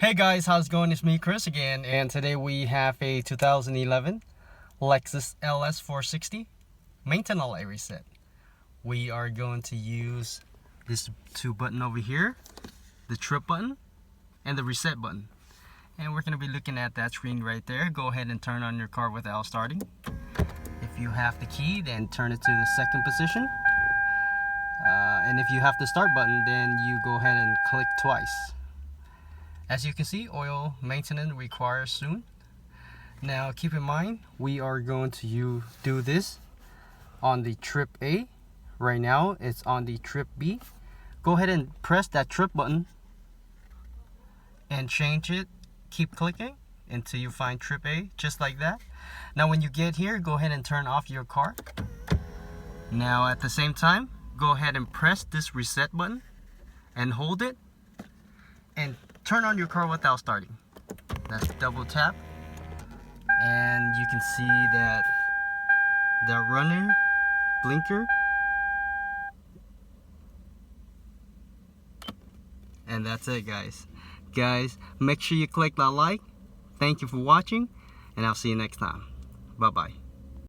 Hey guys, how's it going? It's me, Chris, again, and today we have a 2011 Lexus LS460 maintenance light reset. We are going to use this two button over here, the trip button and the reset button. And we're going to be looking at that screen right there. Go ahead and turn on your car without starting. If you have the key, then turn it to the second position. And if you have the start button, then you go ahead and click twice. As you can see, oil maintenance requires soon. Now keep in mind, we are going to do this on the trip A. Right now it's on the trip B. Go ahead and press that trip button and change it. Keep clicking until you find trip A, just like that. Now when you get here, go ahead and turn off your car. Now at the same time, go ahead and press this reset button and hold it and turn on your car without starting. That's double tap, and you can see that runner blinker, and that's it, guys. Make sure you click that like. Thank you for watching, and I'll see you next time. Bye bye.